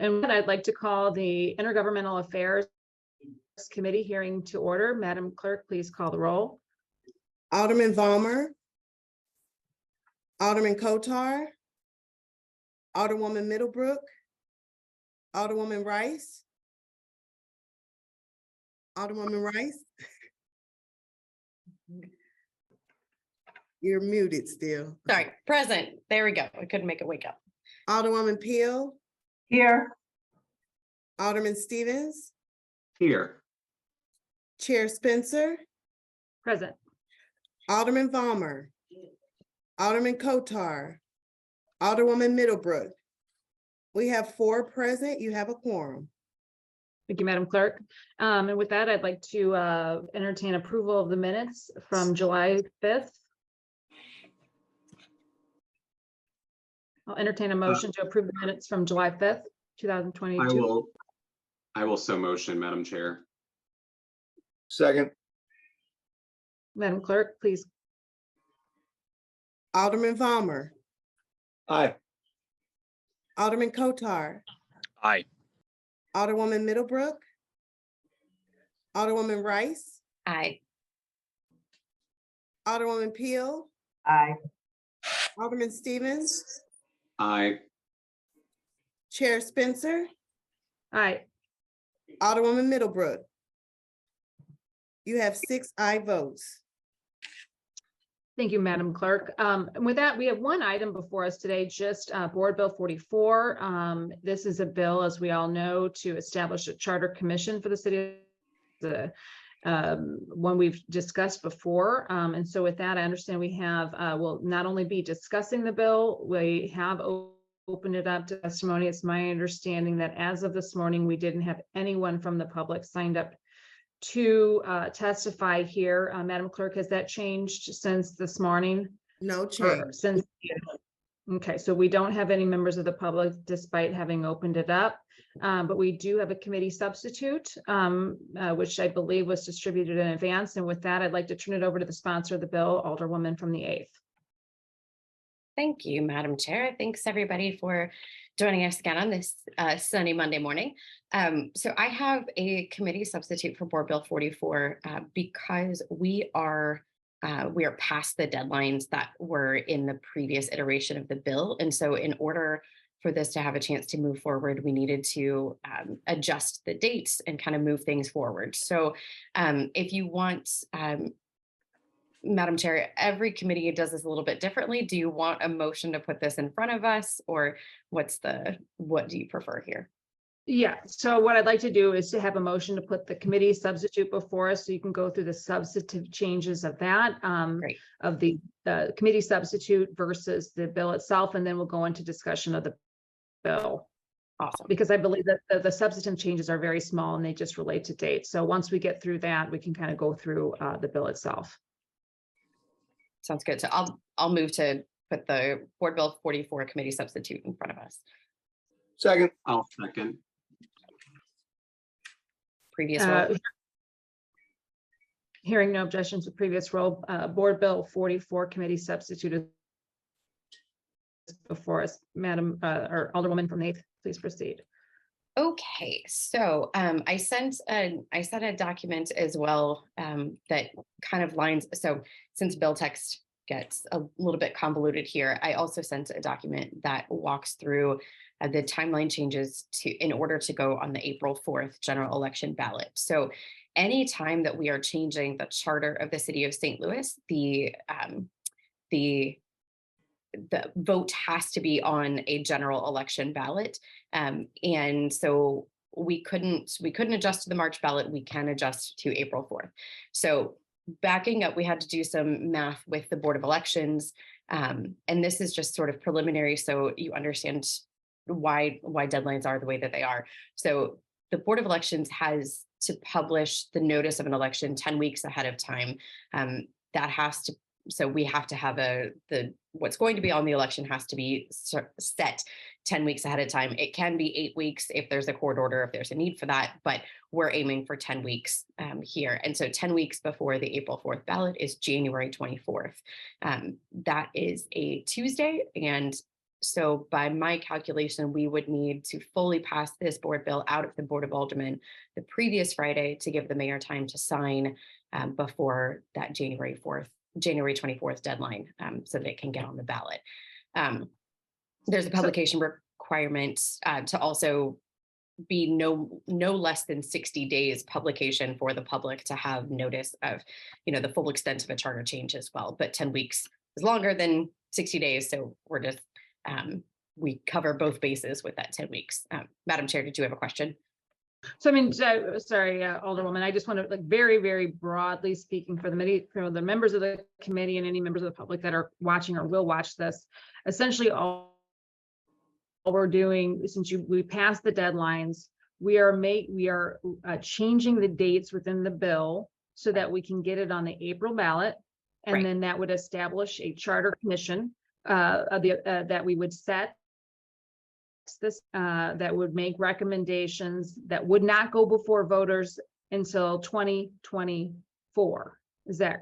And I'd like to call the Intergovernmental Affairs Committee hearing to order. Madam Clerk, please call the roll. Alderman Vollmer, Alderman Kotar, Alderwoman Middlebrook, Alderwoman Rice, Alderwoman Rice. You're muted still. Sorry, present. There we go. I couldn't make it wake up. Alderwoman Peel. Here. Alderman Stevens. Here. Chair Spencer. Present. Alderman Vollmer. Alderman Kotar. Alderwoman Middlebrook. We have 4 present. You have a quorum. Thank you, Madam Clerk. And with that, I'd like to entertain approval of the minutes from July 5th. I'll entertain a motion to approve the minutes from July 5th, 2022. I will so motion, Madam Chair. Second. Madam Clerk, please. Alderman Vollmer. Aye. Alderman Kotar. Aye. Alderwoman Middlebrook. Alderwoman Rice. Aye. Alderwoman Peel. Aye. Alderman Stevens. Aye. Chair Spencer. Aye. Alderwoman Middlebrook. You have 6 aye votes. Thank you, Madam Clerk. And with that, we have one item before us today, just Board Bill 44. This is a bill, as we all know, to establish a charter commission for the city. The one we've discussed before. And so with that, I understand we have, will not only be discussing the bill, we have opened it up to testimony. It's my understanding that as of this morning, we didn't have anyone from the public signed up to testify here. Madam Clerk, has that changed since this morning? No change. Okay, so we don't have any members of the public despite having opened it up, but we do have a committee substitute, which I believe was distributed in advance. And with that, I'd like to turn it over to the sponsor of the bill, Alderwoman from the 8th. Thank you, Madam Chair. Thanks everybody for joining us again on this sunny Monday morning. So I have a committee substitute for Board Bill 44 because we are past the deadlines that were in the previous iteration of the bill. And so in order for this to have a chance to move forward, we needed to adjust the dates and kind of move things forward. So if you want, Madam Chair, every committee does this a little bit differently. Do you want a motion to put this in front of us, or what do you prefer here? Yeah, so what I'd like to do is to have a motion to put the committee substitute before us, so you can go through the substantive changes of that, of the committee substitute versus the bill itself, and then we'll go into discussion of the bill. Awesome. Because I believe that the substantive changes are very small and they just relate to dates. So once we get through that, we can kind of go through the bill itself. Sounds good. So I'll move to put the Board Bill 44 committee substitute in front of us. Second. I'll second. Previous roll. Hearing no objections to previous roll, Board Bill 44 committee substitute is before us. Madam or Alderwoman from the 8th, please proceed. Okay, so I sent a document as well that kind of lines. So since bill text gets a little bit convoluted here, I also sent a document that walks through the timeline changes in order to go on the April 4th general election ballot. So anytime that we are changing the charter of the city of St. Louis, the vote has to be on a general election ballot. And so we couldn't adjust to the March ballot. We can adjust to April 4th. So backing up, we had to do some math with the Board of Elections. And this is just sort of preliminary, so you understand why deadlines are the way that they are. So the Board of Elections has to publish the notice of an election 10 weeks ahead of time. So we have to have what's going to be on the election has to be set 10 weeks ahead of time. It can be 8 weeks if there's a court order, if there's a need for that, but we're aiming for 10 weeks here. And so 10 weeks before the April 4th ballot is January 24th. That is a Tuesday, and So by my calculation, we would need to fully pass this board bill out of the Board of Aldermen the previous Friday to give the mayor time to sign before that January 24th deadline, so that it can get on the ballot. There's a publication requirement to also be no less than 60 days publication for the public to have notice of, the full extent of a charter change as well. But 10 weeks is longer than 60 days. So we're just, we cover both bases with that 10 weeks. Madam Chair, did you have a question? So I mean, sorry, Alderwoman, I just want to, like, very, very broadly speaking, for the members of the committee and any members of the public that are watching or will watch this, essentially all we're doing, since we passed the deadlines, we are changing the dates within the bill so that we can get it on the April ballot. And Right. then that would establish a charter commission that we would set this, that would make recommendations that would not go before voters until 2024. Is that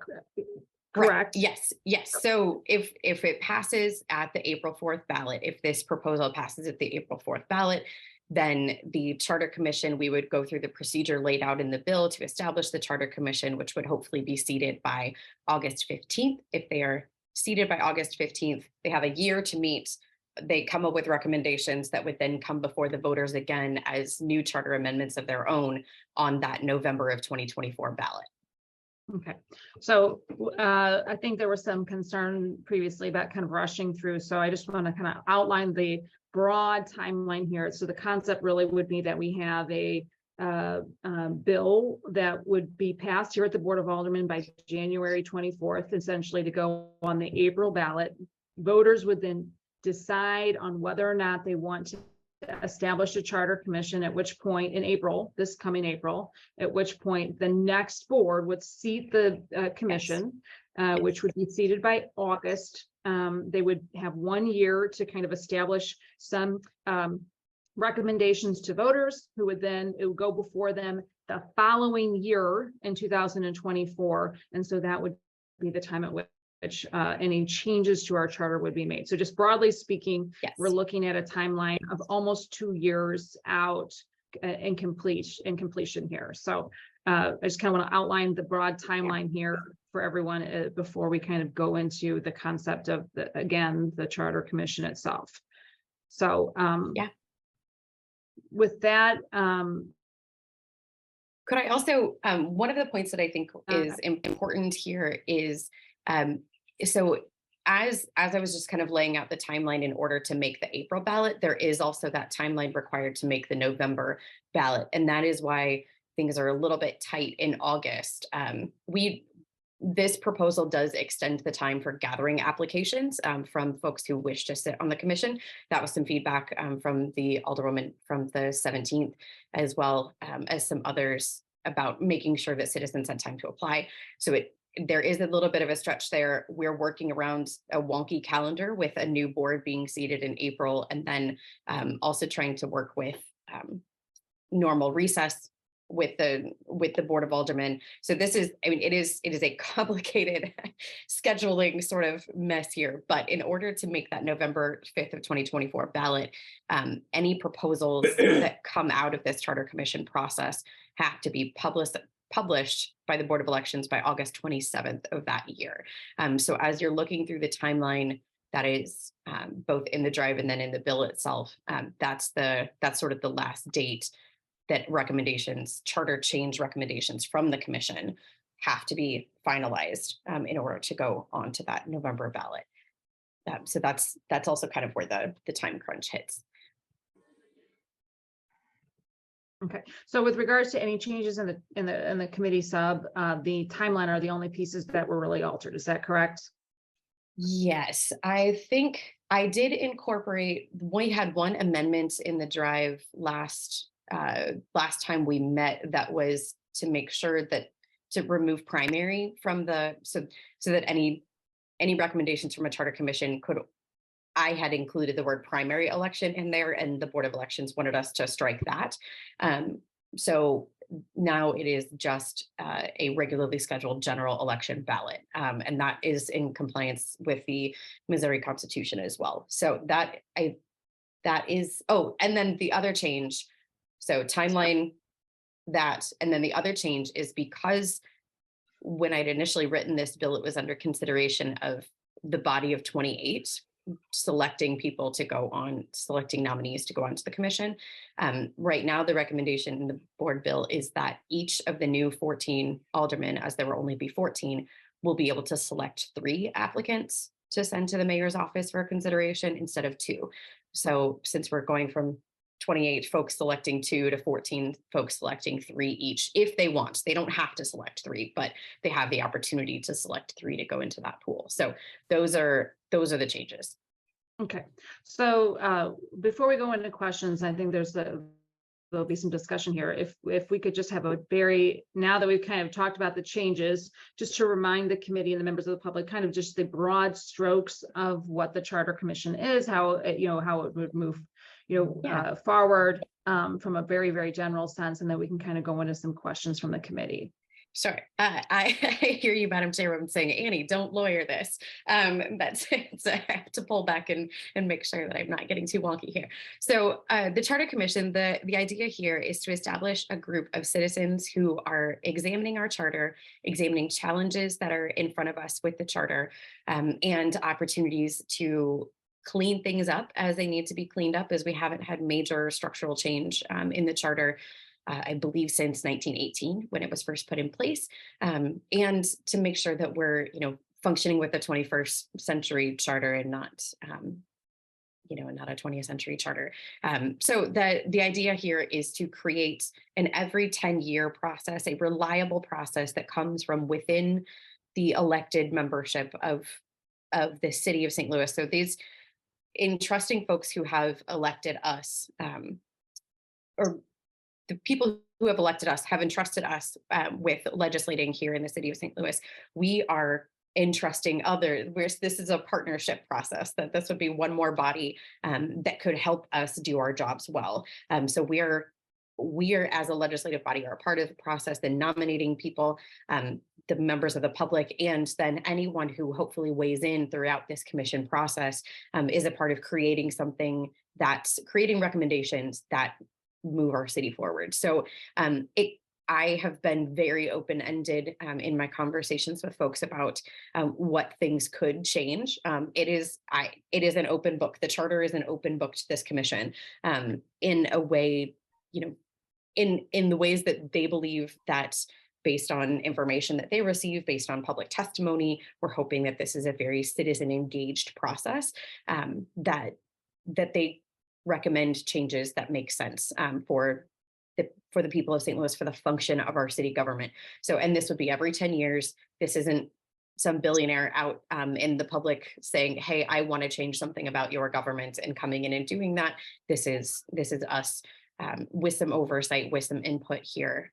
correct? Yes. So if it passes at the April 4th ballot, if this proposal passes at the April 4th ballot, then the Charter Commission, we would go through the procedure laid out in the bill to establish the Charter Commission, which would hopefully be seated by August 15th. If they are seated by August 15th, they have a year to meet. They come up with recommendations that would then come before the voters again as new charter amendments of their own on that November of 2024 ballot. Okay, so I think there was some concern previously about kind of rushing through. So I just want to kind of outline the broad timeline here. So the concept really would be that we have a bill that would be passed here at the Board of Aldermen by January 24th, essentially to go on the April ballot. Voters would then decide on whether or not they want to establish a charter commission, at which point in April, this coming April, at which point the next board would seat the commission, which would be seated by August. They would have 1 year to kind of establish some recommendations to voters, who would then, it would go before them the following year in 2024. And so that would be the time at which any changes to our charter would be made. So just broadly speaking, Yes. we're looking at a timeline of almost 2 years out in completion here. So I just kind of want to outline the broad timeline here for everyone before we kind of go into the concept of the Charter Commission itself. So with that, could I also, one of the points that I think is important here is, so as I was just kind of laying out the timeline in order to make the April ballot, there is also that timeline required to make the November ballot. And that is why things are a little bit tight in August. This proposal does extend the time for gathering applications from folks who wish to sit on the commission. That was some feedback from the Alderwoman from the 17th, as well as some others about making sure that citizens had time to apply. So there is a little bit of a stretch there. We're working around a wonky calendar with a new board being seated in April, and then also trying to work with normal recess with the Board of Aldermen. So this is, I mean, it is a complicated scheduling sort of mess here. But in order to make that November 5th of 2024 ballot, any proposals that come out of this Charter Commission process have to be published by the Board of Elections by August 27th of that year. So as you're looking through the timeline, that is both in the drive and then in the bill itself, that's sort of the last date that charter change recommendations from the commission have to be finalized in order to go on to that November ballot. So that's also kind of where the time crunch hits. okay. So with regards to any changes in the committee sub, the timeline are the only pieces that were really altered. Is that correct? Yes, I think I did incorporate. We had one amendment in the drive last time we met, that was to make sure that to remove primary from so that any recommendations from a charter commission I had included the word primary election in there, and the Board of Elections wanted us to strike that. So now it is just a regularly scheduled general election ballot. And that is in compliance with the Missouri Constitution as well. So that is, oh, and then the other change, so timeline that, and then the other change is because when I'd initially written this bill, it was under consideration of the body of 28 selecting people to go on, selecting nominees to go onto the commission. Right now, the recommendation in the board bill is that each of the new 14 aldermen, as there will only be 14, will be able to select 3 applicants to send to the mayor's office for consideration instead of 2. So since we're going from 28 folks selecting 2 to 14 folks selecting 3 each, if they want. They don't have to select 3, but they have the opportunity to select 3 to go into that pool. So those are the changes. Okay, so before we go into questions, I think there'll be some discussion here. If we could just have a very, now that we've kind of talked about the changes, just to remind the committee and the members of the public, kind of just the broad strokes of what the Charter Commission is, how it would move, forward from a very, very general sense, and then we can kind of go into some questions from the committee. Sorry, I hear you, Madam Chairwoman, saying, Annie, don't lawyer this. But I have to pull back and make sure that I'm not getting too wonky here. So the Charter Commission, the idea here is to establish a group of citizens who are examining our charter, examining challenges that are in front of us with the charter, and opportunities to clean things up as they need to be cleaned up, as we haven't had major structural change in the charter, I believe since 1918 when it was first put in place, and to make sure that we're, functioning with the 21st century charter and not, not a 20th century charter. So the idea here is to create an every 10-year process, a reliable process that comes from within the elected membership of the city of St. Louis. So these entrusting folks who have elected us, or the people who have elected us have entrusted us with legislating here in the city of St. Louis. We are entrusting others, this is a partnership process, that this would be one more body that could help us do our jobs well. So we are, as a legislative body, are a part of the process in nominating people, the members of the public, and then anyone who hopefully weighs in throughout this commission process is a part of creating creating recommendations that move our city forward. So I have been very open-ended in my conversations with folks about what things could change. It is an open book. The charter is an open book to this commission in a way, in the ways that they believe that, based on information that they receive, based on public testimony, we're hoping that this is a very citizen engaged process, that they recommend changes that make sense for the people of St. Louis, for the function of our city government. So, and this would be every 10 years. This isn't some billionaire out in the public saying, hey, I want to change something about your government, and coming in and doing that. This is us with some oversight, with some input here,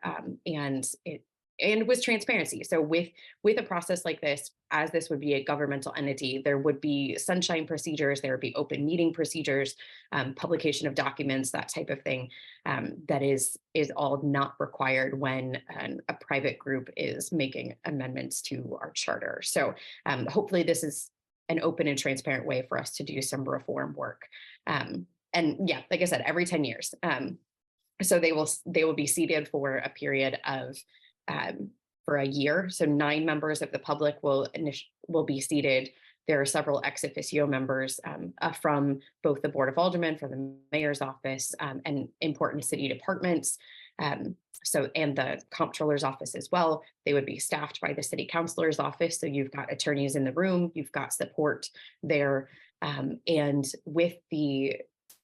and with transparency. So with a process like this, as this would be a governmental entity, there would be sunshine procedures, there would be open meeting procedures, publication of documents, that type of thing, that is all not required when a private group is making amendments to our charter. So hopefully this is an open and transparent way for us to do some reform work. And yeah, like I said, every 10 years. So they will be seated for a period of for a year. So 9 members of the public will be seated. There are several ex officio members from both the Board of Aldermen, from the mayor's office, and important city departments. And the comptroller's office as well. They would be staffed by the city councilor's office. So you've got attorneys in the room, you've got support there. And with the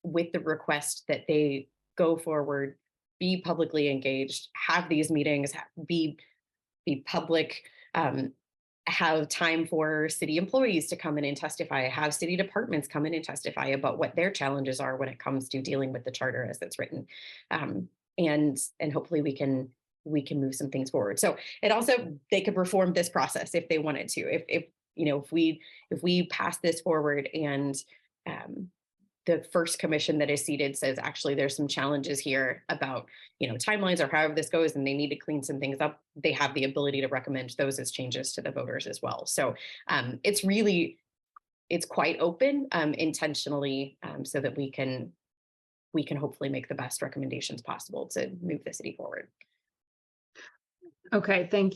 request that they go forward, be publicly engaged, have these meetings, be public, have time for city employees to come in and testify, have city departments come in and testify about what their challenges are when it comes to dealing with the charter as it's written. And hopefully we can move some things forward. So they could reform this process if they wanted to. If we pass this forward and the first commission that is seated says, actually, there's some challenges here about, timelines or however this goes, and they need to clean some things up, they have the ability to recommend those as changes to the voters as well. So it's quite open intentionally, so that we can hopefully make the best recommendations possible to move the city forward. Okay, thank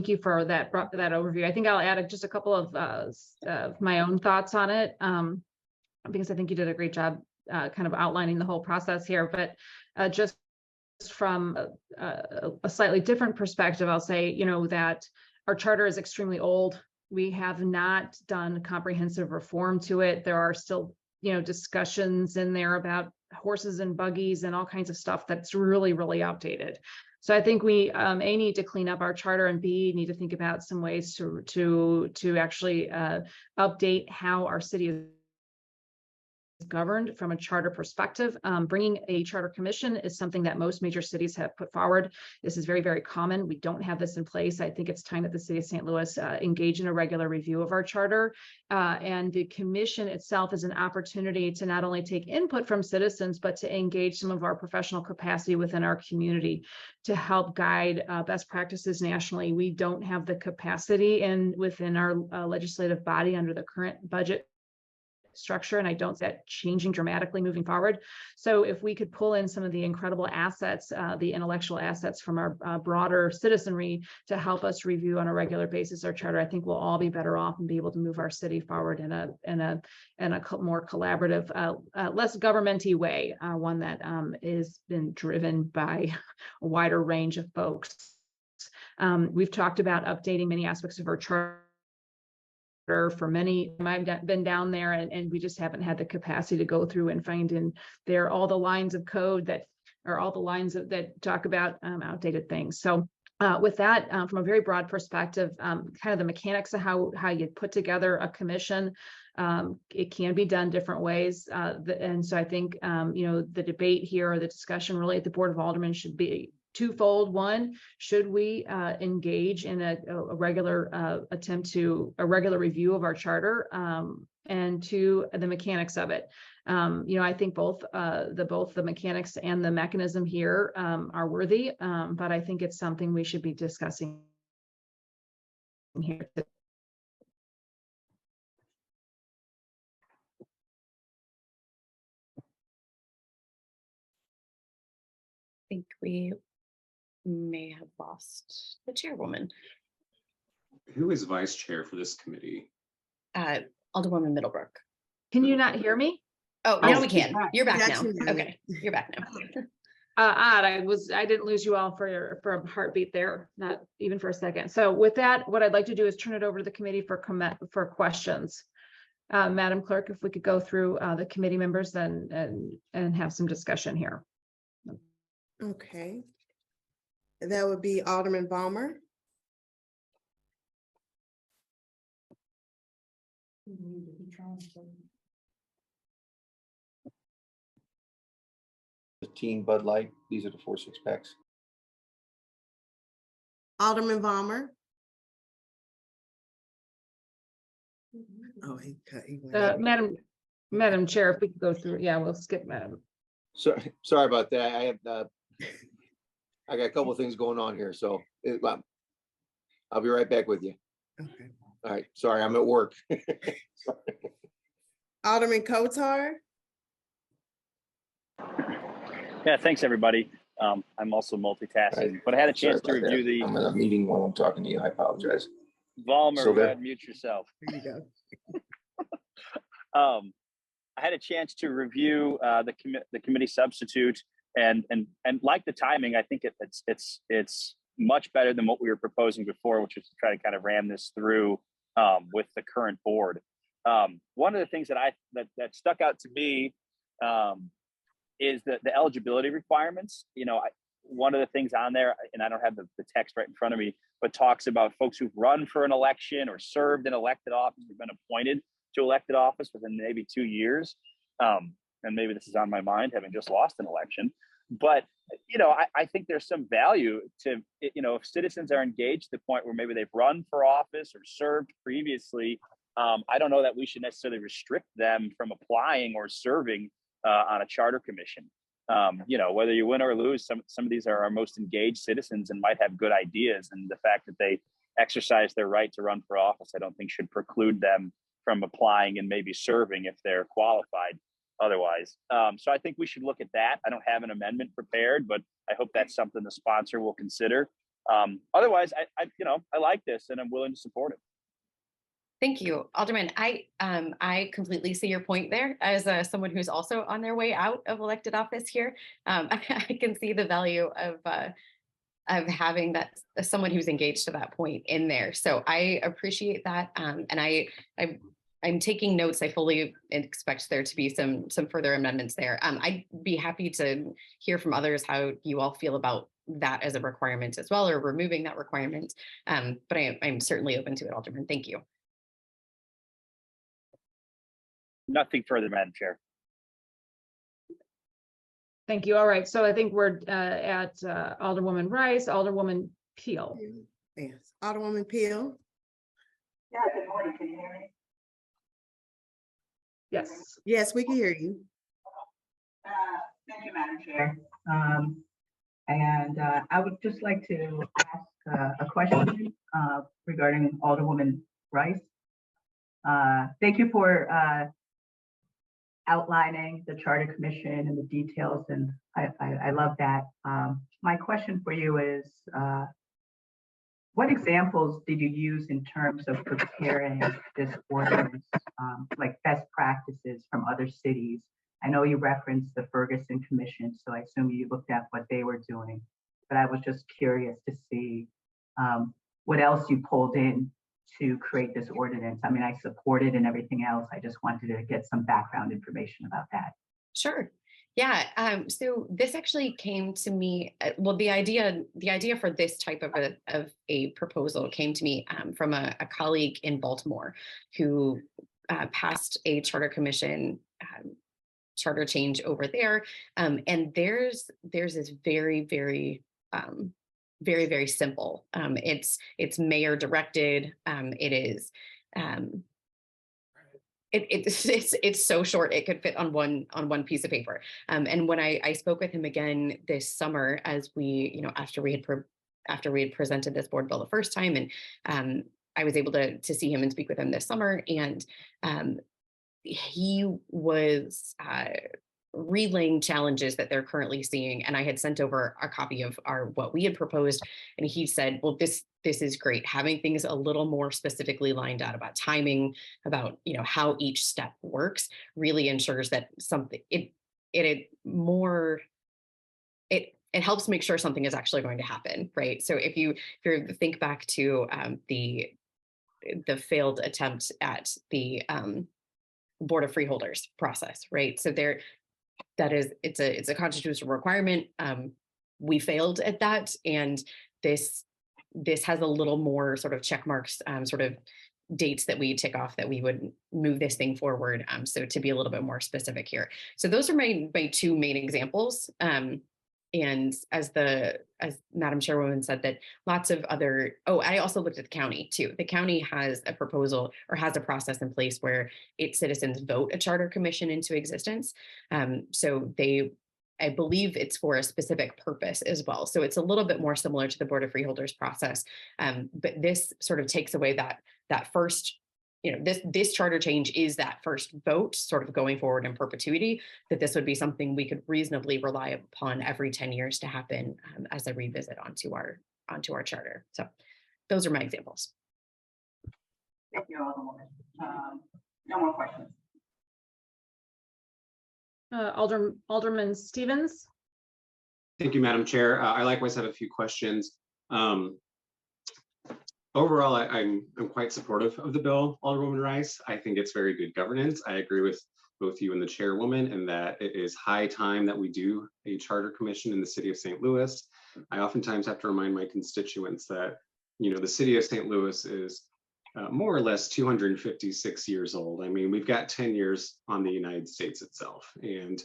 you for that overview. I think I'll add just a couple of my own thoughts on it, because I think you did a great job kind of outlining the whole process here. But just from a slightly different perspective, I'll say, that our charter is extremely old. We have not done comprehensive reform to it. There are still, discussions in there about horses and buggies and all kinds of stuff that's really, really outdated. So I think we A, need to clean up our charter, and B, need to think about some ways to actually update how our city is governed from a charter perspective. Bringing a charter commission is something that most major cities have put forward. This is very, very common. We don't have this in place. I think it's time that the city of St. Louis engage in a regular review of our charter. And the commission itself is an opportunity to not only take input from citizens, but to engage some of our professional capacity within our community to help guide best practices nationally. We don't have the capacity within our legislative body under the current budget structure, and I don't see that changing dramatically moving forward. So if we could pull in some of the incredible assets, the intellectual assets from our broader citizenry to help us review on a regular basis our charter, I think we'll all be better off and be able to move our city forward in a more collaborative, less governmenty way, one that is been driven by a wider range of folks. We've talked about updating many aspects of our charter. For many, I've been down there, and we just haven't had the capacity to go through and find in there all the lines of code that talk about outdated things. So with that, from a very broad perspective, kind of the mechanics of how you put together a commission, it can be done different ways. And so I think, the debate here, or the discussion really at the Board of Aldermen should be twofold. One, should we engage in a regular a regular review of our charter, and two, the mechanics of it. I think both the mechanics and the mechanism here are worthy, but I think it's something we should be discussing here. I think we may have lost the chairwoman. Who is vice chair for this committee? Alderwoman Middlebrook. Can you not hear me? Oh, now we can. You're back Got now. you now. Okay, you're back now. Odd. I didn't lose you all for a heartbeat there, not even for a second. So with that, what I'd like to do is turn it over to the committee for questions. Madam Clerk, if we could go through the committee members and have some discussion here. Okay. That would be Alderman Balmer. Teen Bud Light, these are the 4 6-packs. Alderman Balmer. Oh, he went out. Madam Chair, if we could go through, we'll skip Madam. Sorry about that. I got a couple of things going on here, so I'll be right back with you. Okay. All right, sorry, I'm at work. Alderman Kotar. Yeah, thanks, everybody. I'm also multitasking, Right. but I had a chance to Sorry about review that. I'm in a meeting while I'm talking to you. I apologize. Volmer. Still Go there? ahead, mute yourself. There you go. I had a chance to review the committee substitute, and like the timing, I think it's much better than what we were proposing before, which was to try to kind of ram this through with the current board. One of the things that stuck out to me is the eligibility requirements. One of the things on there, and I don't have the text right in front of me, but talks about folks who've run for an election or served in elected office or been appointed to elected office within maybe 2 years. And maybe this is on my mind, having just lost an election. But, I think there's some value to, if citizens are engaged to the point where maybe they've run for office or served previously, I don't know that we should necessarily restrict them from applying or serving on a charter commission. You know, whether you win or lose, some of these are our most engaged citizens and might have good ideas. And the fact that they exercise their right to run for office, I don't think should preclude them from applying and maybe serving if they're qualified otherwise. So I think we should look at that. I don't have an amendment prepared, but I hope that's something the sponsor will consider. Otherwise, I like this and I'm willing to support it. Thank you, Alderman. I completely see your point there. As someone who's also on their way out of elected office here, I can see the value of having that someone who's engaged to that point in there. So I appreciate that, and I'm taking notes. I fully expect there to be some further amendments there. I'd be happy to hear from others how you all feel about that as a requirement as well, or removing that requirement. But I'm certainly open to it, Alderman. Thank you. Nothing further, Madam Chair. Thank you. All right. So I think we're at Alderwoman Rice, Alderwoman Peel. Yes, Alderwoman Peel. Yeah, good morning. Can you hear me? Yes. Yes, we can hear you. Thank you, Madam Chair. I would just like to ask a question regarding Alderwoman Rice. Thank you for outlining the Charter Commission and the details, and I love that. My question for you is, what examples did you use in terms of preparing this ordinance, like best practices from other cities? I know you referenced the Ferguson Commission, so I assume you looked at what they were doing, but I was just curious to see what else you pulled in to create this ordinance. I mean, I support it and everything else. I just wanted to get some background information about that. Sure. Yeah. So this actually came to me. Well, the idea for this type of a proposal came to me from a colleague in Baltimore who passed a charter commission charter change over there, and theirs is very, very very simple. It's mayor directed. It is. It's so short it could fit on one piece of paper. And when I spoke with him again this summer, as we after we had presented this board bill the first time, and I was able to see him and speak with him this summer, and he was relaying challenges that they're currently seeing. And I had sent over a copy of what we had proposed, and he said, well, this is great. Having things a little more specifically lined out about timing, about how each step works, really ensures that it helps make sure something is actually going to happen, right? So if you think back to the failed attempt at the Board of Freeholders process, right? So it's a constitutional requirement. We failed at that, and this has a little more sort of check marks, sort of dates that we tick off that we would move this thing forward. So to be a little bit more specific here. So those are my two main examples. And as Madam Chairwoman said, that lots of other, I also looked at the county too. The county has a proposal or has a process in place where its citizens vote a charter commission into existence. So I believe it's for a specific purpose as well. So it's a little bit more similar to the Board of Freeholders process. But this sort of takes away that first, this charter change is that first vote sort of going forward in perpetuity, that this would be something we could reasonably rely upon every 10 years to happen as a revisit onto our charter. So those are my examples. Thank you, Alderwoman. No more questions. Alderman Stevens. Thank you, Madam Chair. I likewise have a few questions. Overall, I'm quite supportive of the bill, Alderwoman Rice. I think it's very good governance. I agree with both you and the chairwoman in that it is high time that we do a charter commission in the city of St. Louis. I oftentimes have to remind my constituents that, the city of St. Louis is more or less 256 years old. I mean, we've got 10 years on the United States itself, and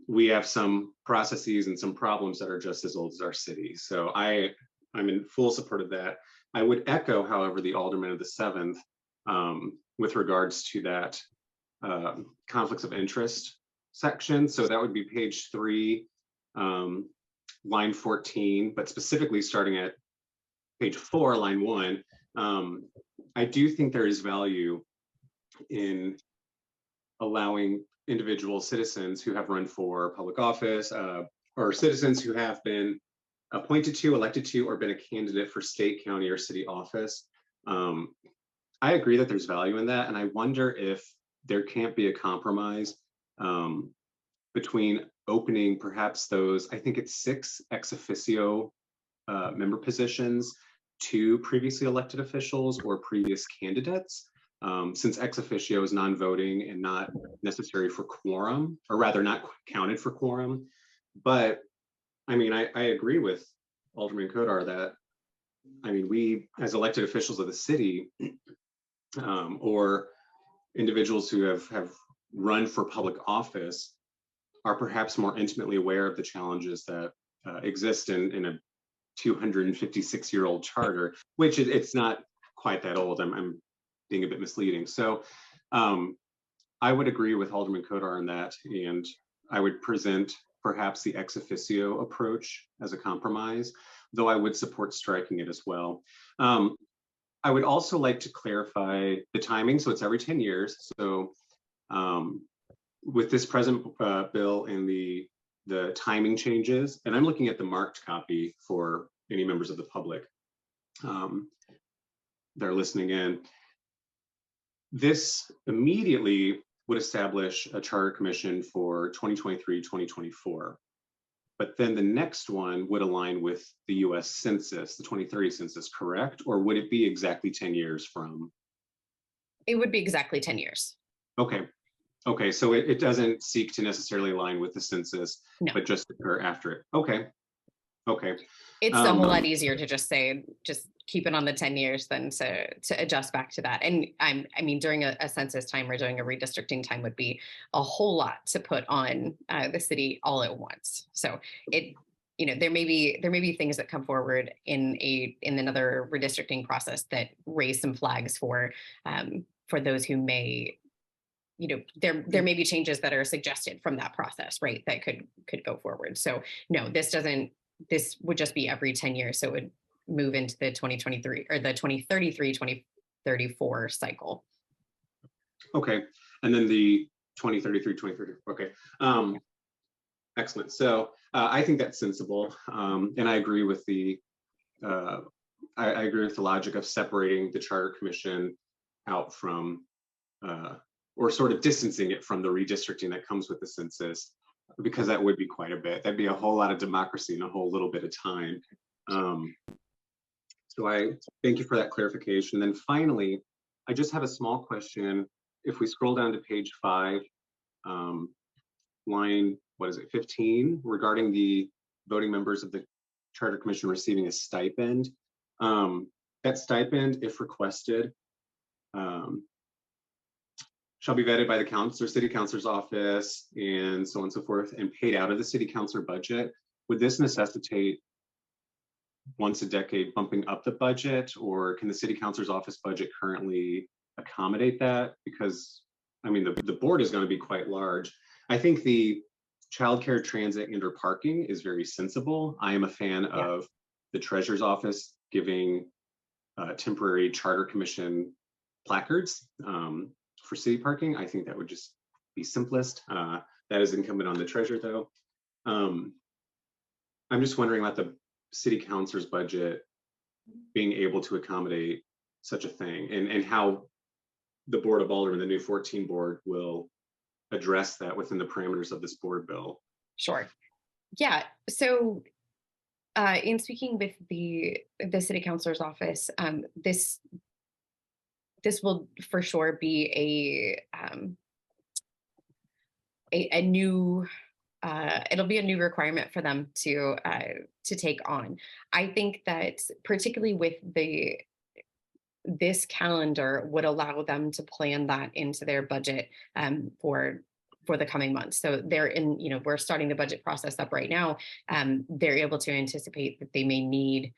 we have some processes and some problems that are just as old as our city. So I'm in full support of that. I would echo, however, the alderman of the 7th with regards to that conflicts of interest section. So that would be page 3, line 14, but specifically starting at page 4, line 1. I do think there is value in allowing individual citizens who have run for public office, or citizens who have been appointed to, elected to, or been a candidate for state, county, or city office. I agree that there's value in that, and I wonder if there can't be a compromise between opening perhaps those, I think it's 6 ex officio member positions to previously elected officials or previous candidates, since ex officio is non-voting and not necessary for quorum, or rather not counted for quorum. But I mean, I agree with Alderman Kodar that, I mean, we as elected officials of the city, or individuals who have run for public office, are perhaps more intimately aware of the challenges that exist in a 256-year-old charter, which it's not quite that old. I'm being a bit misleading. So I would agree with Alderman Kodar on that, and I would present perhaps the ex officio approach as a compromise, though I would support striking it as well. I would also like to clarify the timing, so it's every 10 years. So with this present bill and the timing changes, and I'm looking at the marked copy for any members of the public that are listening in, this immediately would establish a charter commission for 2023-2024. But then the next one would align with the US Census, the 2030 census, correct? Or would it be exactly 10 years from? It would be exactly 10 years. Okay. Okay, so it doesn't seek to necessarily align with the census, No. but just occur after it. Okay. Okay. It's a whole lot easier to just say, just keep it on the 10 years than to adjust back to that. And I mean, during a census time or during a redistricting time would be a whole lot to put on the city all at once. So it, there may be things that come forward in another redistricting process that raise some flags for those who may, there may be changes that are suggested from that process, right? That could go forward. So no, this would just be every 10 years. So it would move into the 2023 or the 2033, 2034 cycle. Okay. And then the 2033, 2034. Okay. Excellent. So I think that's sensible. And I agree with the logic of separating the Charter Commission out from, or sort of distancing it from the redistricting that comes with the census, because that would be quite a bit. That'd be a whole lot of democracy in a whole little bit of time. So I thank you for that clarification. Then finally, I just have a small question. If we scroll down to page 5, line, 15, regarding the voting members of the Charter Commission receiving a stipend. That stipend, if requested, shall be vetted by the city councilor's office and so on and so forth, and paid out of the city councilor budget. Would this necessitate once a decade bumping up the budget, or can the city councilor's office budget currently accommodate that? Because I mean, the board is going to be quite large. I think the childcare, transit, and/or parking is very sensible. I am a fan of the treasurer's office giving temporary charter commission placards for city parking. I think that would just be simplest. That is incumbent on the treasurer, though. I'm just wondering about the city councilor's budget being able to accommodate such a thing, and how the Board of Aldermen, the new 14 board, will address that within the parameters of this board bill. Sure. Yeah. So in speaking with the city councilor's office, this will for sure be a new it'll be a new requirement for them to take on. I think that particularly with this calendar would allow them to plan that into their budget for the coming months. So we're starting the budget process up right now. They're able to anticipate that they may need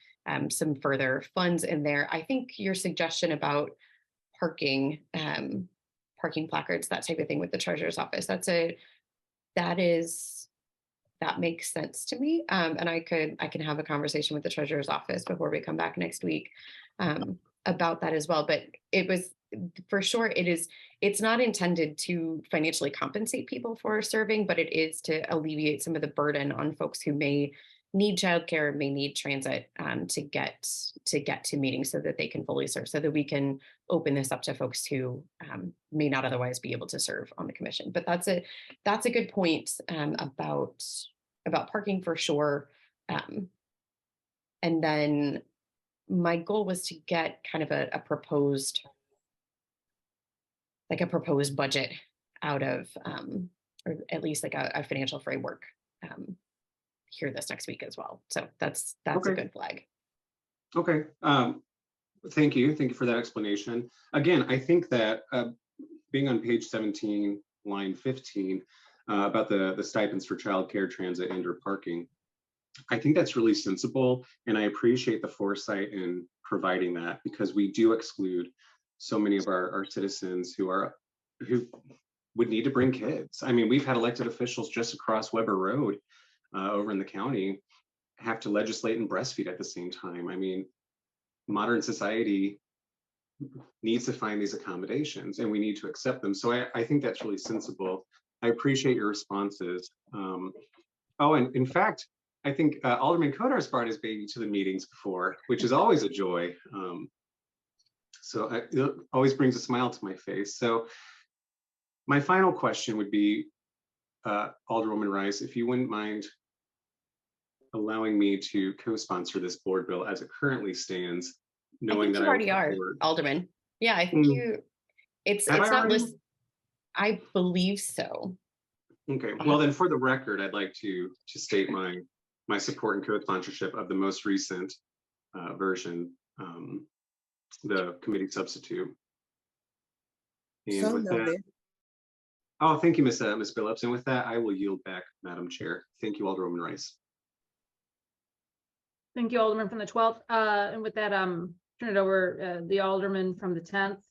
some further funds in there. I think your suggestion about parking, parking placards, that type of thing with the treasurer's office. That makes sense to me. And I can have a conversation with the treasurer's office before we come back next week about that as well. But it was, for sure, it's not intended to financially compensate people for serving, but it is to alleviate some of the burden on folks who may need childcare, may need transit to get to meetings so that they can fully serve, so that we can open this up to folks who may not otherwise be able to serve on the commission. But that's a good point about parking, for sure. And then my goal was to get kind of a proposed budget out of, or at least like a financial framework here this next week as well. So that's Okay. a good flag. Okay. Thank you for that explanation. Again, I think that being on page 17, line 15, about the stipends for childcare, transit, and/or parking, I think that's really sensible, and I appreciate the foresight in providing that, because we do exclude so many of our citizens who would need to bring kids. I mean, we've had elected officials just across Weber Road over in the county have to legislate and breastfeed at the same time. I mean, modern society needs to find these accommodations, and we need to accept them. So I think that's really sensible. I appreciate your responses. Oh, and in fact, I think Alderman Kotar's brought his baby to the meetings before, which is always a joy. So it always brings a smile to my face. So my final question would be, Alderwoman Rice, if you wouldn't mind allowing me to co-sponsor this board bill as it currently stands, knowing that you I already are, Alderman. Yeah, I think it's Have I not already? listed. I believe so. Okay, well then, for the record, I'd like to state my support and co-sponsorship of the most recent version, the committee substitute. And So with that, noted. oh, thank you, Ms. Billups. And with that, I will yield back, Madam Chair. Thank you, Alderwoman Rice. Thank you, Alderman from the 12th. And with that, turn it over the Alderman from the 10th.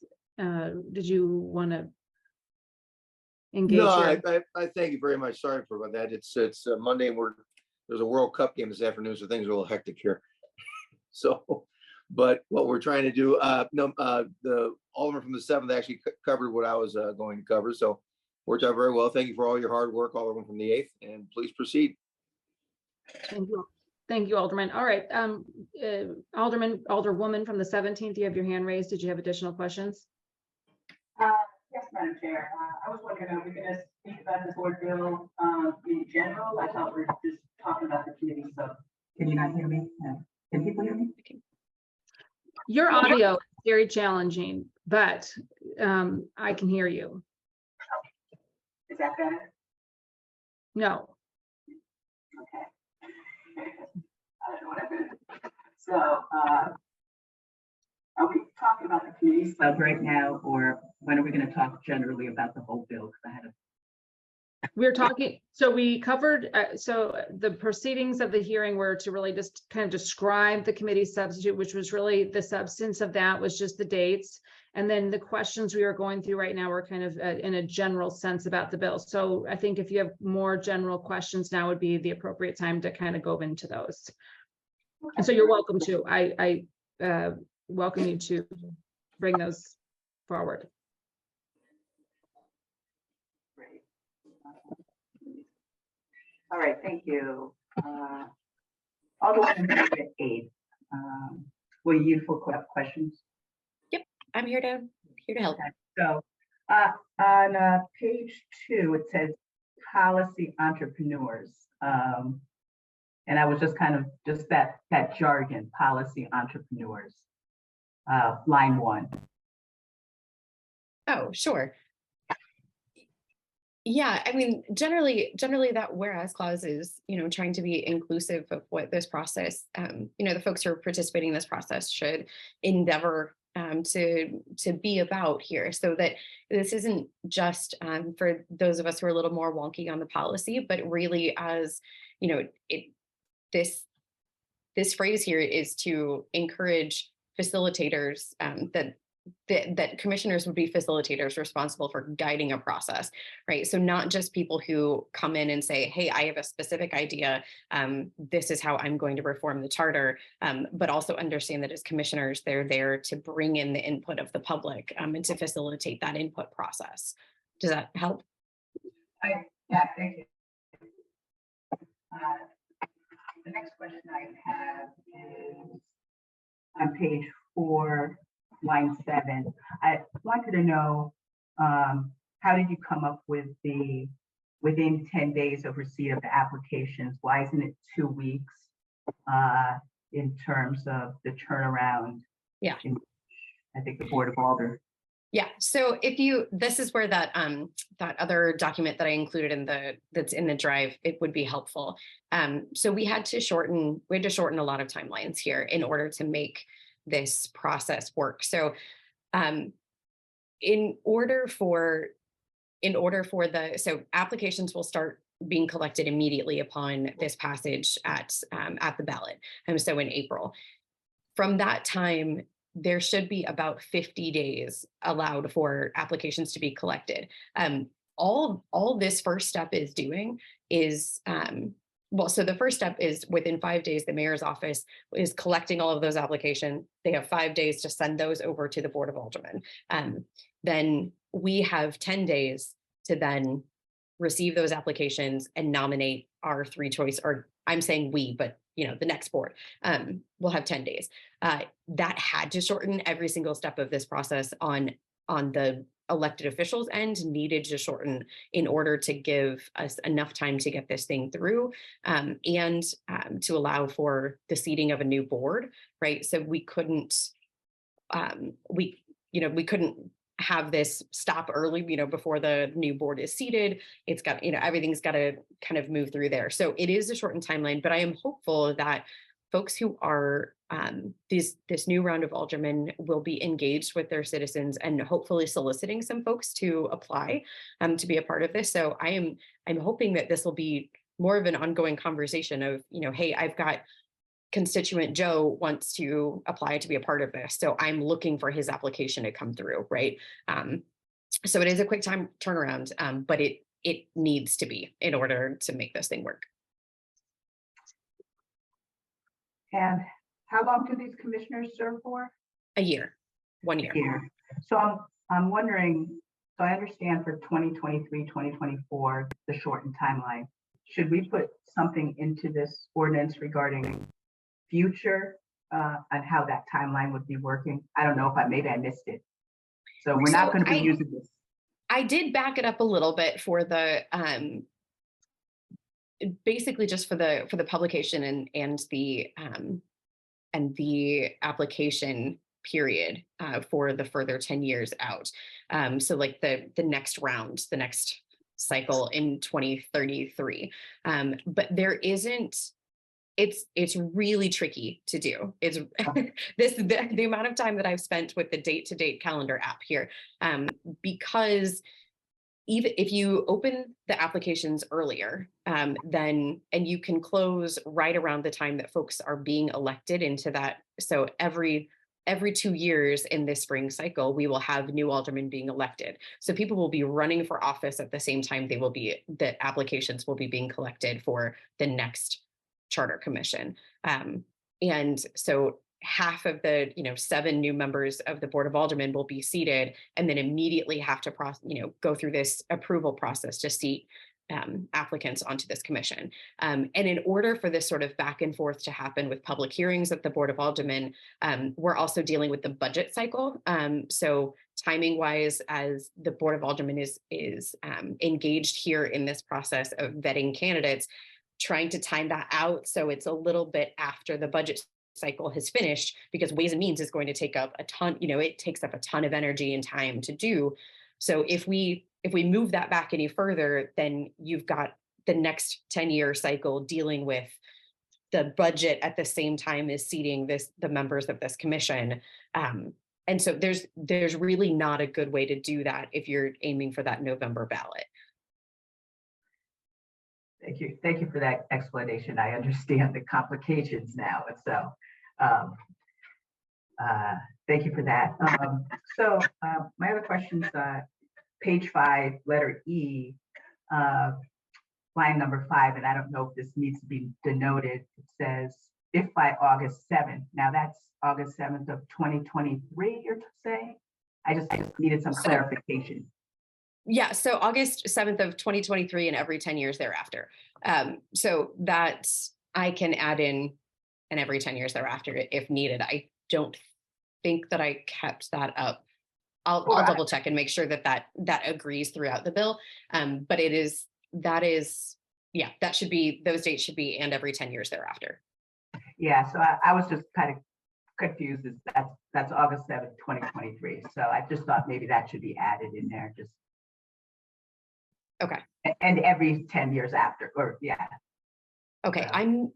Did you want to engage No, here? I thank you very much. Sorry for about that. It's Monday and there's a World Cup game this afternoon, so things are a little hectic here. So, but what we're trying to do, the Alderman from the 7th actually covered what I was going to cover. So worked out very well. Thank you for all your hard work, Alderman from the 8th, and please proceed. Thank you. Thank you, Alderman. All right, Alderwoman from the 17th, you have your hand raised. Did you have additional questions? Yes, Madam Chair. I was wondering, are we going to speak about the board bill in general? I thought we were just talking about the committee. So can you not hear me? No. Can people hear me? Your audio is very challenging, but I can hear you. Is that better? No. Okay. I don't know what I'm doing. So are we talking about the committee sub right now, or when are we going to talk generally about the whole bill? Because I had a We're talking, so we covered, so the proceedings of the hearing were to really just kind of describe the committee substitute, which was really the substance of that was just the dates. And then the questions we are going through right now are kind of in a general sense about the bill. So I think if you have more general questions, now would be the appropriate time to kind of go into those. And so you're welcome to, I welcome you to bring those forward. Great. All right, thank you. All the way to 8. Were you for questions? I'm here to help. So on page 2, it says policy entrepreneurs. And I was just kind of just that jargon, policy entrepreneurs, line 1. Oh, sure. Yeah, I mean, generally that whereas clause is, trying to be inclusive of what this process, the folks who are participating in this process should endeavor to be about here, so that this isn't just for those of us who are a little more wonky on the policy, but really, as this phrase here is to encourage facilitators that that commissioners would be facilitators responsible for guiding a process, right? So not just people who come in and say, hey, I have a specific idea, this is how I'm going to reform the charter, but also understand that as commissioners, they're there to bring in the input of the public and to facilitate that input process. Does that help? Yeah, thank you. The next question I have is on page 4, line 7. I wanted to know, how did you come up with the within 10 days of receipt of the applications? Why isn't it 2 weeks in terms of the turnaround? Yeah. I think the Board of Alder. Yeah, so this is where that that other document that I included that's in the drive, it would be helpful. So we had to shorten a lot of timelines here in order to make this process work. So so applications will start being collected immediately upon this passage at the ballot. So in April. From that time, there should be about 50 days allowed for applications to be collected. All this first step is doing is, so the first step is within 5 days, the mayor's office is collecting all of those applications. They have 5 days to send those over to the Board of Aldermen. Then we have 10 days to then receive those applications and nominate our 3 choice, or I'm saying we, but the next board will have 10 days. That had to shorten every single step of this process on the elected officials end, needed to shorten in order to give us enough time to get this thing through and to allow for the seating of a new board, right? So we couldn't, we couldn't have this stop early, before the new board is seated. It's got, everything's got to kind of move through there. So it is a shortened timeline, but I am hopeful that folks who are this new round of aldermen will be engaged with their citizens and hopefully soliciting some folks to apply to be a part of this. So I'm hoping that this will be more of an ongoing conversation of, hey, I've got constituent Joe wants to apply to be a part of this. So I'm looking for his application to come through, right? So it is a quick time turnaround, but it needs to be in order to make this thing work. And how long do these commissioners serve for? A year, 1 year. A year. So I'm wondering, so I understand for 2023, 2024, the shortened timeline. Should we put something into this ordinance regarding future on how that timeline would be working? I don't know if maybe I missed it. So we're not going to be using this. I did back it up a little bit for the basically just for the publication and the application period for the further 10 years out. So like the next round, the next cycle in 2033. But there isn't. It's really tricky to do. It's the amount of time that I've spent with the date-to-date calendar app here, because even if you open the applications earlier, then and you can close right around the time that folks are being elected into that. So every 2 years in this spring cycle, we will have new aldermen being elected. So people will be running for office at the same time the applications will be being collected for the next charter commission. And so half of the 7 new members of the Board of Aldermen will be seated and then immediately have to go through this approval process to seat applicants onto this commission. And in order for this sort of back and forth to happen with public hearings at the Board of Aldermen, we're also dealing with the budget cycle. So timing wise, as the Board of Aldermen is engaged here in this process of vetting candidates, trying to time that out so it's a little bit after the budget cycle has finished, because Ways and Means is going to take up a ton, it takes up a ton of energy and time to do. So if we move that back any further, then you've got the next 10-year cycle dealing with the budget at the same time as seating the members of this commission. And so there's really not a good way to do that if you're aiming for that November ballot. Thank you for that explanation. I understand the complications now. And so Thank you for that. My other questions, page 5, letter E, line number 5, and I don't know if this needs to be denoted. It says, if by August 7th. Now that's August 7th of 2023, you're saying? I just needed some clarification. Yeah, so August 7th of 2023 and every 10 years thereafter. So that I can add in and every 10 years thereafter if needed. I don't think that I kept that up. I'll double check and make sure that agrees throughout the bill. But that should be, those dates should be and every 10 years thereafter. Yeah, so I was just kind of confused. That's August 7th, 2023. So I just thought maybe that should be added in there. Just okay. And every 10 years after, or yeah. Okay, I'll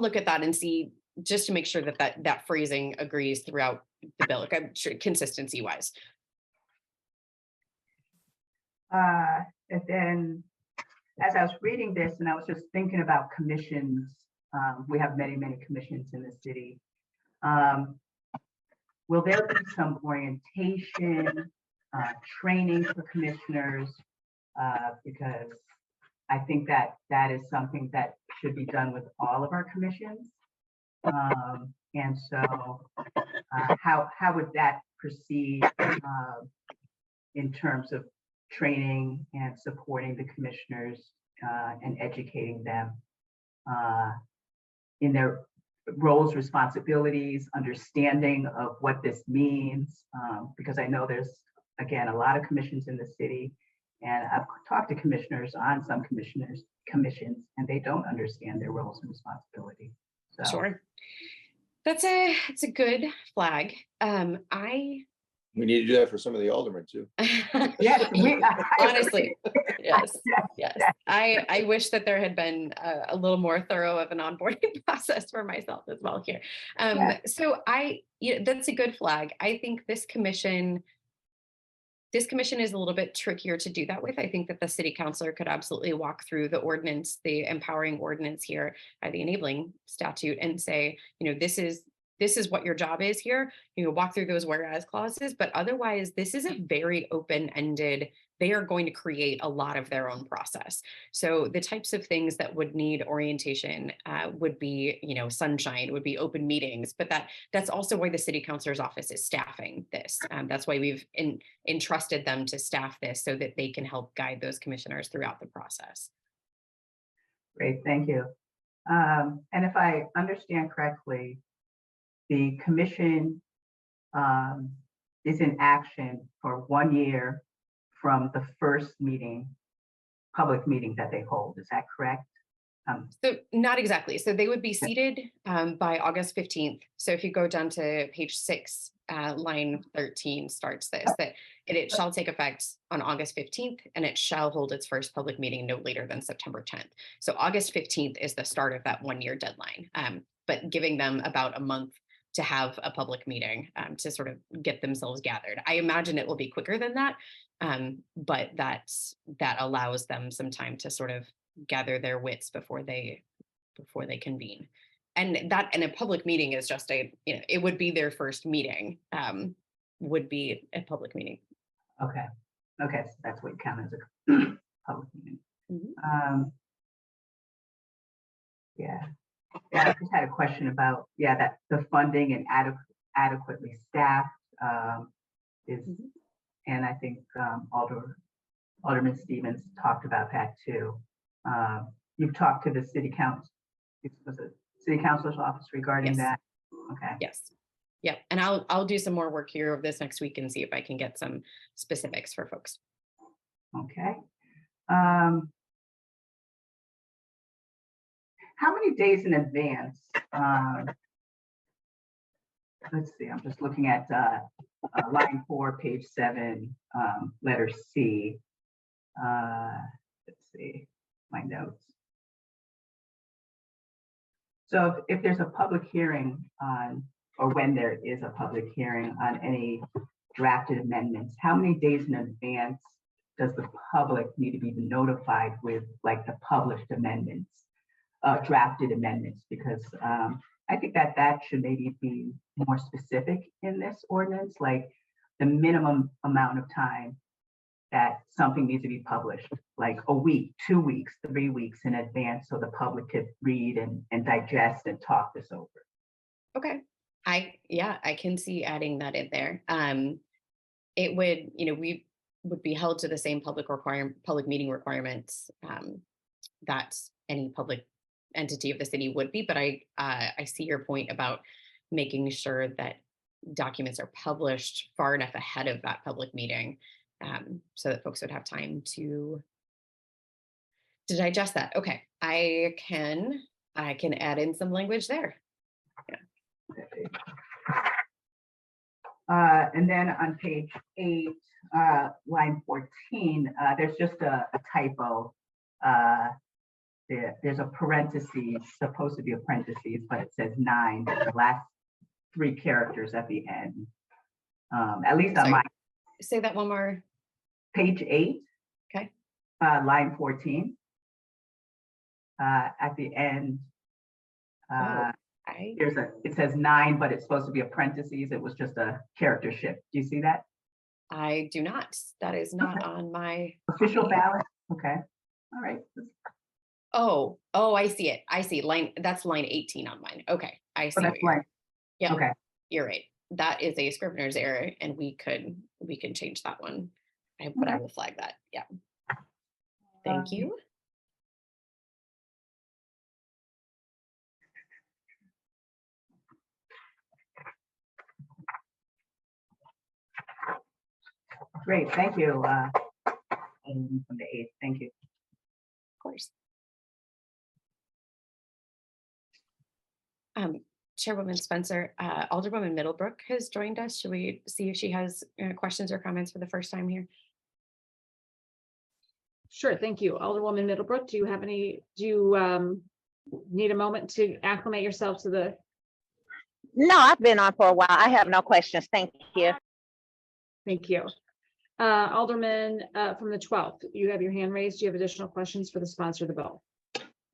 look at that and see, just to make sure that phrasing agrees throughout the bill. Like, I'm sure consistency wise. And then as I was reading this and I was just thinking about commissions, we have many, many commissions in the city. Will there be some orientation, training for commissioners? Because I think that is something that should be done with all of our commissions. And so how would that proceed in terms of training and supporting the commissioners and educating them in their roles, responsibilities, understanding of what this means? Because I know there's, again, a lot of commissions in the city, and I've talked to commissioners on some commissions, and they don't understand their roles and responsibilities. So. Sure. It's a good flag. We need to do that for some of the aldermen too. Yes, honestly, yes. I wish that there had been a little more thorough of an onboarding process for myself as well here. So that's a good flag. I think this commission is a little bit trickier to do that with. I think that the city councilor could absolutely walk through the ordinance, the empowering ordinance here, the enabling statute, and say, this is what your job is here. Walk through those whereas clauses, but otherwise this is a very open-ended, they are going to create a lot of their own process. So the types of things that would need orientation would be, sunshine, would be open meetings, but that's also why the city councilor's office is staffing this. That's why we've entrusted them to staff this so that they can help guide those commissioners throughout the process. Great, thank you. And if I understand correctly, the commission is in action for 1 year from the first public meeting that they hold. Is that correct? So not exactly. So they would be seated by August 15th. So if you go down to page 6, line 13 starts this, that it shall take effect on August 15th, and it shall hold its first public meeting no later than September 10th. So August 15th is the start of that 1 year deadline, but giving them about a month to have a public meeting to sort of get themselves gathered. I imagine it will be quicker than that, but that allows them some time to sort of gather their wits before they convene. And a public meeting is just it would be their first meeting, would be a public meeting. Okay, so that's what counts as a public meeting. Mm-hmm. Yeah, I just had a question about, that the funding and adequately staffed is, and I think Alderman Stevens talked about that too. You've talked to the city council, was it city councilor's office regarding that? Okay. Yes. Yeah, and I'll do some more work here over this next week and see if I can get some specifics for folks. Okay. How many days in advance? Let's see, I'm just looking at line 4, page 7, letter C. Let's see, my notes. So if there's a public hearing on, or when there is a public hearing on any drafted amendments, how many days in advance does the public need to be notified with like the published amendments? Drafted amendments, because I think that should maybe be more specific in this ordinance, like the minimum amount of time that something needs to be published, like a week, 2 weeks, 3 weeks in advance, so the public could read and digest and talk this over. Okay. I can see adding that in there. It would, we would be held to the same public meeting requirements that any public entity of the city would be. But I see your point about making sure that documents are published far enough ahead of that public meeting, so that folks would have time to digest that. Okay, I can add in some language there. And then on page 8, line 14, there's just a typo. There's a parentheses, supposed to be a parentheses, but it says 9, the last 3 characters at the end. At least on my Say that one more. page 8. Okay. Line 14. At the end, it says 9, but it's supposed to be a parentheses. It was just a character shift. Do you see that? I do not. That is not on my Official ballot. Okay. All right. Oh, I see it. I see that's line 18 on mine. Okay. I see. That's right. Yeah. Okay. You're right. That is a scrivener's error, and we can change that one. But I will flag that. Yeah. Thank you. Great, thank you. And from the 8th, thank you. Of course. Chairwoman Spencer, Alderwoman Middlebrook has joined us. Should we see if she has questions or comments for the first time here? Sure, thank you. Alderwoman Middlebrook, do you need a moment to acclimate yourself to the? No, I've been on for a while. I have no questions. Thank you. Thank you. Alderman from the 12th, you have your hand raised. Do you have additional questions for the sponsor of the bill?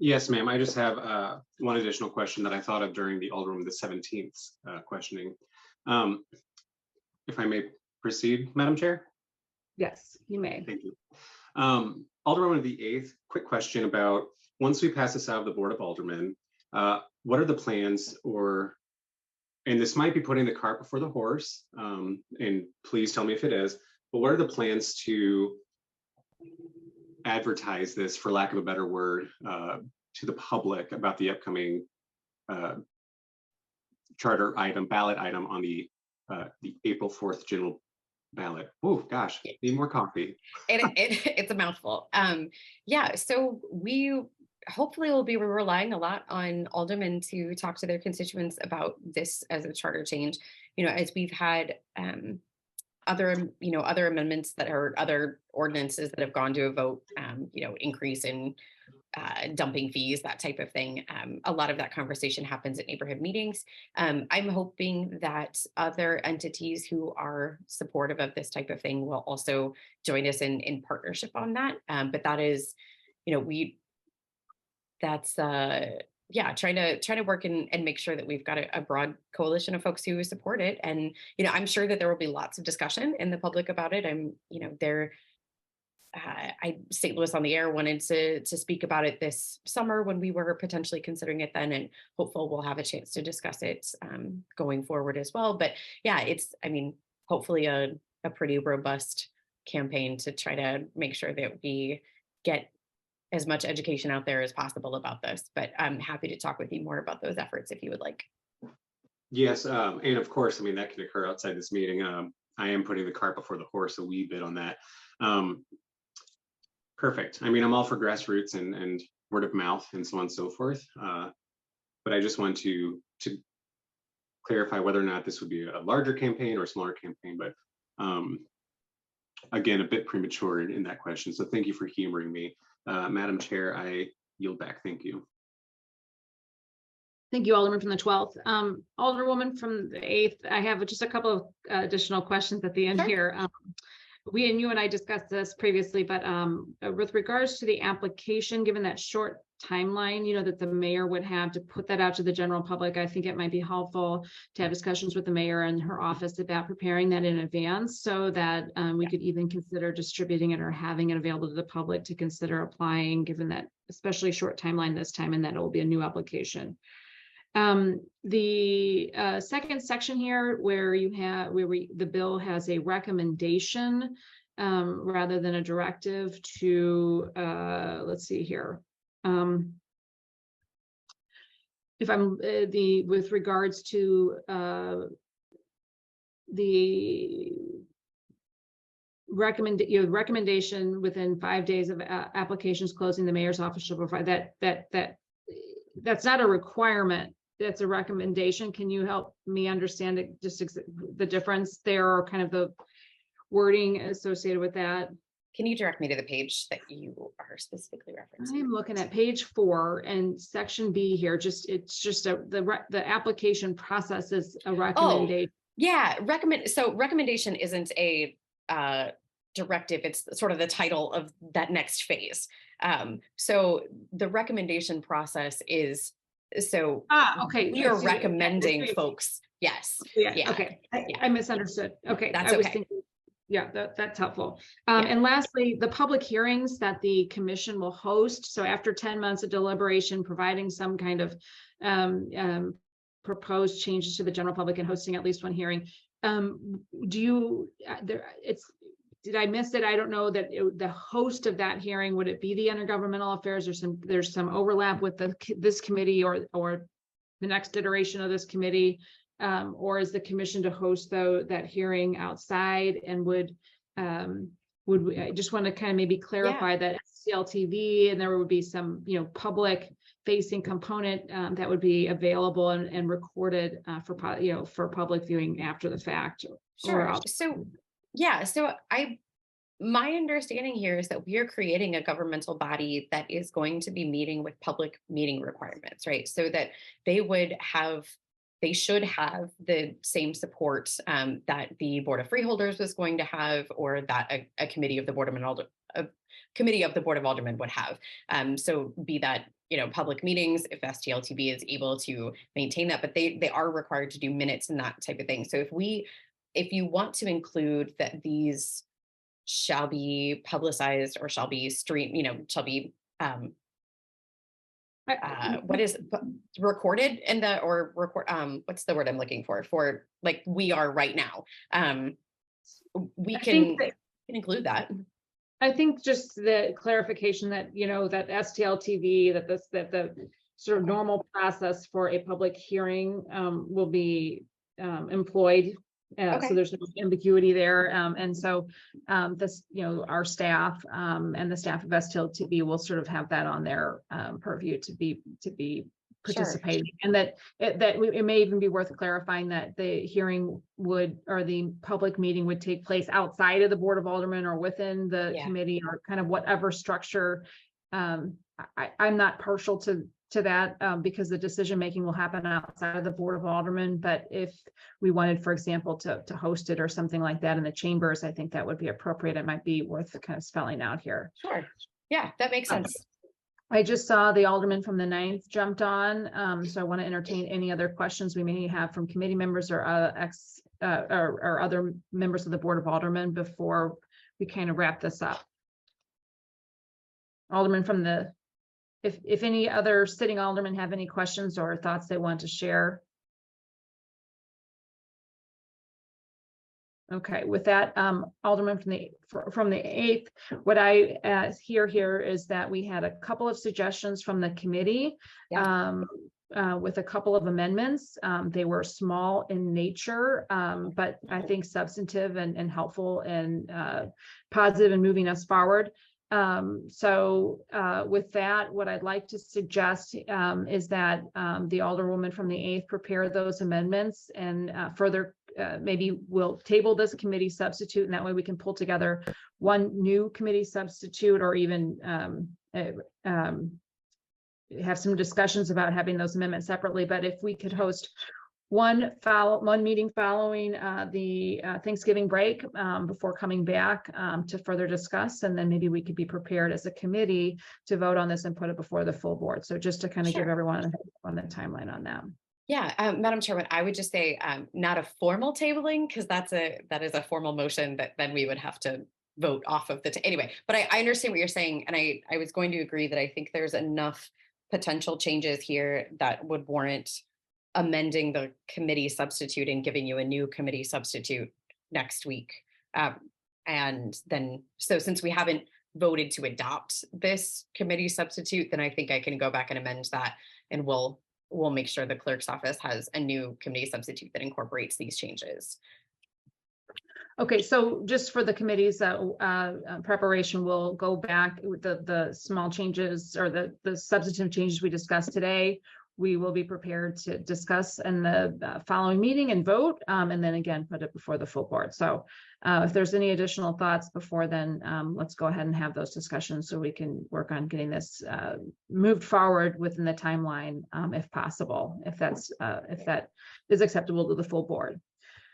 Yes, ma'am. I just have one additional question that I thought of during the Alderwoman the 17th questioning. If I may proceed, Madam Chair? Yes, you may. Thank you. Alderwoman of the 8th, quick question about once we pass this out of the Board of Aldermen, what are the plans and this might be putting the cart before the horse, and please tell me if it is, but what are the plans to advertise this, for lack of a better word, to the public about the upcoming charter item, ballot item on the April 4th general ballot? Oh gosh, need more coffee. It's a mouthful. Yeah, so we hopefully will be relying a lot on aldermen to talk to their constituents about this as a charter change. As we've had other amendments that are other ordinances that have gone to a vote, increase in dumping fees, that type of thing. A lot of that conversation happens at neighborhood meetings. I'm hoping that other entities who are supportive of this type of thing will also join us in partnership on that. But that is, trying to work and make sure that we've got a broad coalition of folks who support it. And, I'm sure that there will be lots of discussion in the public about it. St. Louis on the Air wanted to speak about it this summer when we were potentially considering it then, and hopeful we'll have a chance to discuss it going forward as well. But yeah, it's, hopefully a pretty robust campaign to try to make sure that we get as much education out there as possible about this. But I'm happy to talk with you more about those efforts if you would like. Yes, and of course, that can occur outside this meeting. I am putting the cart before the horse a wee bit on that. Perfect. I'm all for grassroots and word of mouth and so on and so forth. But I just want to clarify whether or not this would be a larger campaign or a smaller campaign. But again, a bit premature in that question. So thank you for humoring me. Madam Chair, I yield back. Thank you. Thank you, Alderman from the 12th. Alderwoman from the 8th, I have just a couple of additional questions at the end here. You and I discussed this previously, but with regards to the application, given that short timeline, that the mayor would have to put that out to the general public. I think it might be helpful to have discussions with the mayor and her office about preparing that in advance so that we could even consider distributing it or having it available to the public to consider applying, given that especially short timeline this time and that it will be a new application. The second section here where the bill has a recommendation rather than a directive to, let's see here. If I'm with regards to the recommendation within 5 days of applications closing, the mayor's office shall provide that's not a requirement. That's a recommendation. Can you help me understand it, just the difference there, or kind of the wording associated with that? Can you direct me to the page that you are specifically referencing? I'm looking at page 4 and section B here. It's just the application process is a recommendation. Yeah, recommendation isn't a directive. It's sort of the title of that next phase. So the recommendation process is okay. We are recommending folks. Yes. Yeah. Okay. I misunderstood. Okay. That's I was okay. thinking, yeah, that's helpful. And lastly, the public hearings that the commission will host. So after 10 months of deliberation, providing some kind of proposed changes to the general public and hosting at least one hearing. Did I miss it? I don't know that the host of that hearing, would it be the Intergovernmental Affairs, or there's some overlap with this committee or the next iteration of this committee, or is the commission to host that hearing outside? And would we, I just want to kind of maybe clarify that CLTV, and there would be some public facing component that would be available and recorded for public viewing after the fact. Sure. My understanding here is that we are creating a governmental body that is going to be meeting with public meeting requirements, right? So that they should have the same support that the Board of Freeholders was going to have, or that a committee of the Board of Aldermen would have. So be that public meetings, if STLTV is able to maintain that, but they are required to do minutes and that type of thing. So if you want to include that these shall be publicized or shall be streamed, shall be recorded in what's the word I'm looking for like we are right now, we can include that. I think just the clarification that that STLTV, that the sort of normal process for a public hearing will be employed. So there's no ambiguity there, and so this, our staff and the staff of STLTV will sort of have that on their purview to be participating. Sure. And that it may even be worth clarifying that the hearing the public meeting would take place outside of the Board of Aldermen or within the committee, or kind of whatever structure. I'm not partial to that because the decision making will happen outside of the Board of Aldermen. But if we wanted, for example, to host it or something like that in the chambers, I think that would be appropriate. It might be worth kind of spelling out here. Sure. Yeah, that makes sense. I just saw the alderman from the 9th jumped on, so I want to entertain any other questions we may have from committee members or or other members of the Board of Aldermen before we kind of wrap this up. Alderman from if any other sitting aldermen have any questions or thoughts they want to share. Okay, with that, Alderman from the 8th, what I hear here is that we had a couple of suggestions from the committee with a couple of amendments. They were small in nature, but I think substantive and helpful and positive in moving us forward. So with that, what I'd like to suggest is that the Alderwoman from the 8th prepare those amendments, and further maybe we'll table this committee substitute, and that way we can pull together one new committee substitute, or even have some discussions about having those amendments separately. But if we could host one meeting following the Thanksgiving break before coming back to further discuss, and then maybe we could be prepared as a committee to vote on this and put it before the full board. So just to kind of give Sure. everyone on the timeline on that. Yeah, Madam Chairman, I would just say not a formal tabling, because that is a formal motion that then we would have to vote off of anyway. But I understand what you're saying, and I was going to agree that I think there's enough potential changes here that would warrant amending the committee substitute and giving you a new committee substitute next week. And then, so since we haven't voted to adopt this committee substitute, then I think I can go back and amend that, and we'll make sure the clerk's office has a new committee substitute that incorporates these changes. Okay, so just for the committee's preparation, we'll go back with the small changes or the substantive changes we discussed today. We will be prepared to discuss in the following meeting and vote, and then again, put it before the full board. So if there's any additional thoughts before then, let's go ahead and have those discussions so we can work on getting this moved forward within the timeline, if possible, if that is acceptable to the full board.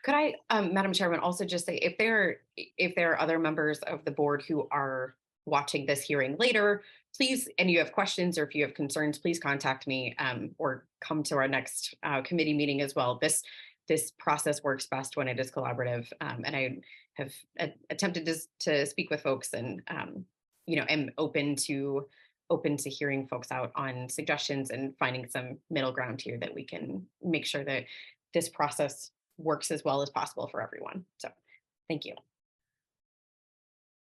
Could I, Madam Chairman, also just say if there are other members of the board who are watching this hearing later, please, and you have questions or if you have concerns, please contact me or come to our next committee meeting as well. This process works best when it is collaborative, and I have attempted to speak with folks, and am open to hearing folks out on suggestions and finding some middle ground here that we can make sure that this process works as well as possible for everyone. So thank you.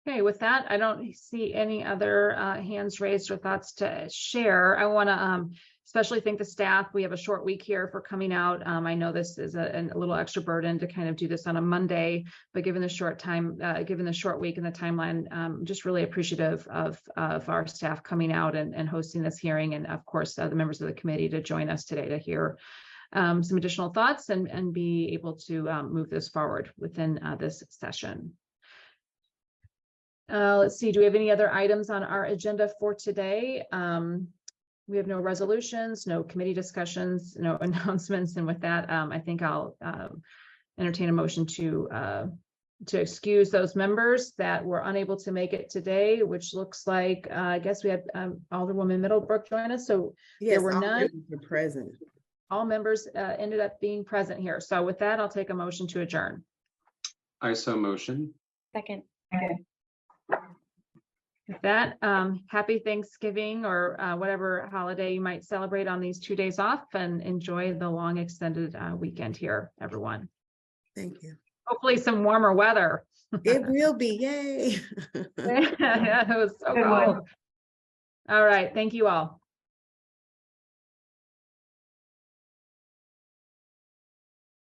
Okay, with that, I don't see any other hands raised or thoughts to share. I want to especially thank the staff. We have a short week here for coming out. I know this is a little extra burden to kind of do this on a Monday, but given the short time, given the short week and the timeline, just really appreciative of our staff coming out and hosting this hearing, and of course, the members of the committee to join us today to hear some additional thoughts and be able to move this forward within this session. Let's see, do we have any other items on our agenda for today? We have no resolutions, no committee discussions, no announcements. And with that, I think I'll entertain a motion to excuse those members that were unable to make it today, which looks like, I guess we had Alderwoman Middlebrook join us. So Yes, there were all none. members are present. All members ended up being present here. So with that, I'll take a motion to adjourn. I so motion. Second. With that, happy Thanksgiving or whatever holiday you might celebrate on these 2 days off, and enjoy the long extended weekend here, everyone. Thank you. Hopefully some warmer weather. It will be, yay. Yeah, it was so Good one. cold. All right, thank you all.